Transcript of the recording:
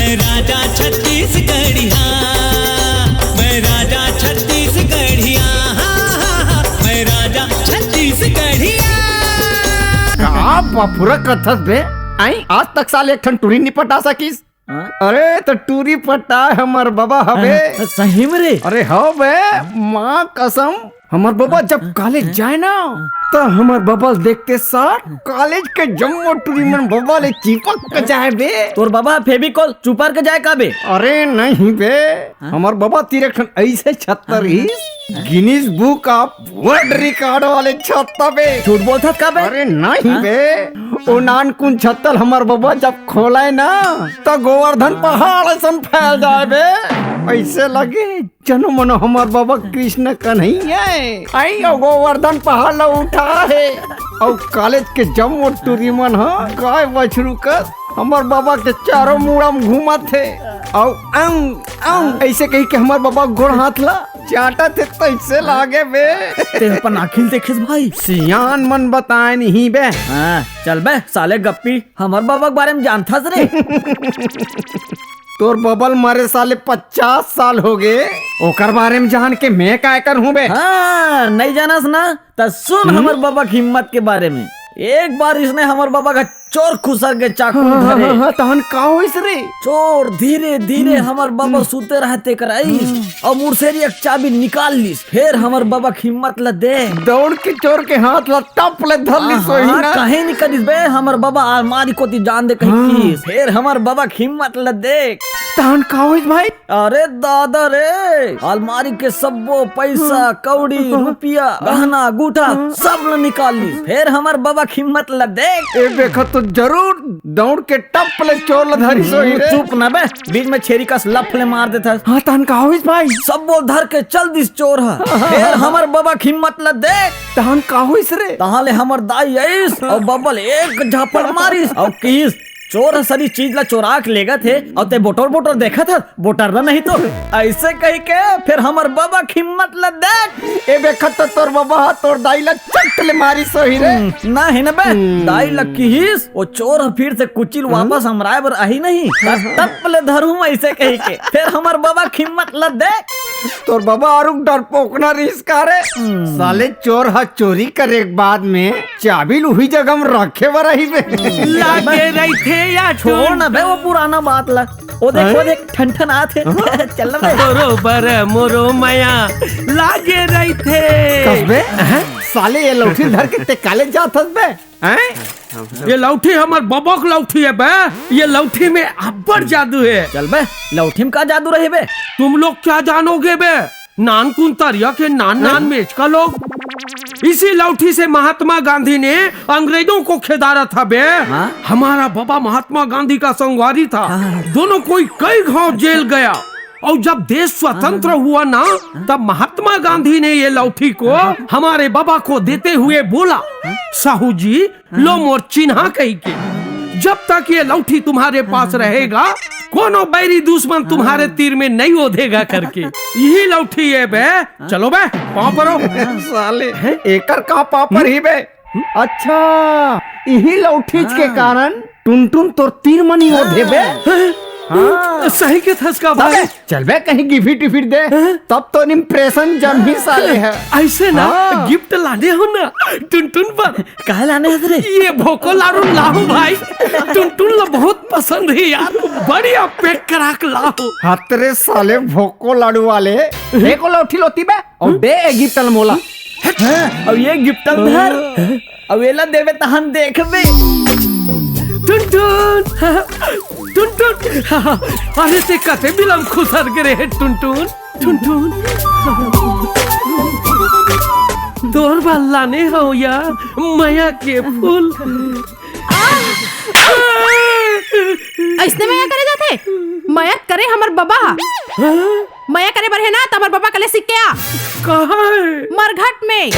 मैं राजा छत्तीसगढ़िया, मैं राजा छत्तीसगढ़िया, मैं राजा छत्तीसगढ़िया। का बापुरा कथस बे आई आज तक साल एक ठन टूरी नहीं पटा सकीस। अरे तो टूरी पटा हमर बाबा हवे। सही में रे? अरे हो बे माँ कसम, हमर बाबा जब कॉलेज जाए ना तो हमर बाबा देखते साथ कॉलेज के जम्मो टूरी मन बाबा ले चिपक के जाए बे। तोर बाबा फेविकोल चुपार के जाए का बे? अरे नहीं बे, हमर बाबा तीर ठन ऐसे छत्तर ही Guinness book of world record वाले छत्ता बे। झूठ बोलता का बे? अरे नहीं बे, ओ नानकुन छत्तल हमर बाबा जब खोलाए ना तो गोवर्धन पहाड़ ऐसा फैल जाए बे। ऐसे लगे जनो मनो हमर बाबा कृष्ण कन्हैया आई और गोवर्धन पहाड़ ला उठा है और कॉलेज के जम्मो टूरी मन गाय बछरू कर हमर बाबा के चारों मुड़ा में घूमा थे और अंग ऐसे कही के हमर बाबा गोड़ हाथ ला चाटा थे तो ऐसे लागे बे। ते अपन आखिल देखिस भाई? सियान मन बताए नहीं बे। हाँ चल बे साले गप्पी, हमर बाबा के बारे में जानता रे? तोर बबल मरे साले 50 साल हो गए, ओकर बारे में जान के मैं काय कर हूँ बे। हाँ नहीं जानस ना तो सुन हमर बाबा की हिम्मत के बारे में। एक बार इसने हमर बाबा का चोर खुसर के चाकू धरे। तहन का होइस रे? चोर धीरे धीरे हमर बाबा सूते रहते कराइस और मुर्सेरी एक चाबी निकाल लीस। फिर हमर बाबा की हिम्मत ल दे दौड़ के चोर के हाथ ला टप ले धर ली सोही ना। कहीं नहीं करिस बे, हमर बाबा अलमारी कोती जान दे कहीं कीस। फिर हमर बाबा की हिम्मत ल देख। तहन का होइस भाई? अरे दादा रे, अलमारी के सबो पैसा कौड़ी रुपया गहना गुठा सब ल निकाल ली। फिर हमर बाबा की हिम्मत ल देख। ए देखो तो जरूर दौड़ के टप ले चोर ला धरी सोही रे। चुप ना बे, बीच में छेरी का लफले मार देता। हाँ तहन का होइस भाई? सबो धर के चल दिस चोर है। फिर हमर बाबा की हिम्मत ल देख। तहन का होइस रे? तहाले हमर दाई आइस और बबल एक झापड़ मारिस और किस चोर सारी चीज ला चोरा के लेगा थे और ते बोटर बोटर देखा था बोटर ना नहीं तो ऐसे कही के फिर हमर बाबा की हिम्मत ल देख। ए देखत तो तोर बाबा तोर दाई ला चट ले मारी सोही रे। ना है ना बे, दाई लकी हिस वो चोर फिर से कुचिल वापस हमराए बर आई नहीं तब ले धरूं ऐसे कही के। फिर हमर बाबा की हिम्मत ल देख। तोर बाबा और डरपोक ना रिस्का रे। साले चोर हा चोरी करे के बाद में चाबी लुही जगह में रखे बर रही बे। लागे रही थे या छोड़ ना बे वो पुराना बात ला। वो देख ठन ठन आते चल बे। बरोबर मोरो माया लागे रही थे। कसबे साले ये लौठी धर के ते कॉलेज जात हस बे। ये लौठी हमार बाबा की लौठी है बे। ये लौठी में अब्बड़ जादू है। चल बे, लौठी में का जादू रहे बे? तुम लोग क्या जानोगे बे? नानकुन तरिया के नान मेच का लोग इसी लौठी से महात्मा गांधी ने अंग्रेजों को खेदारा था बे। हमारा बाबा महात्मा गांधी का संगवारी था। दोनों कोई कई घाव जेल गया और जब देश स्वतंत्र हुआ ना तब महात्मा गांधी ने ये लौठी को हमारे बाबा को देते हुए बोला, साहू जी लो मोर चिन्हा कही के, जब तक ये लौठी तुम्हारे पास रहेगा कोनो बैरी दुश्मन तुम्हारे तीर में नहीं ओधेगा करके। यही लौठी है बे। चलो बे पाँव परो। साले एकर का पापर ही बे। अच्छा यही लौठीज के कारण टुनटुन तोर तीर मनी ओधे बे। हाँ सही के थसका भाई। चल बे कहीं गिफ्ट फिर दे तब तो इम्प्रेशन जम ही साले है। ऐसे ना गिफ्ट लाने हो ना टुनटुन पर। काहे लाने है रे? ये भोको लाडू लाओ भाई, टुनटुन ला बहुत पसंद है यार, बढ़िया पैक करा के लाओ। हतरे साले भोको लाडू वाले एको लौठी लोती बे और दे ए गिफ्ट मोला। अब ये गिफ्ट धर अब एला देवे तहन देखबे। टुनटुन टुनटुन अरे ते कते बिलम खुसर गे रे टुनटुन। टुनटुन तोर बल्ला ने हो यार माया के फूल। ऐसने माया करे जाते? माया करे हमर बाबा। माया करे बर है ना तमर बाबा कले सीख के आ। कहाँ है? मरघट में।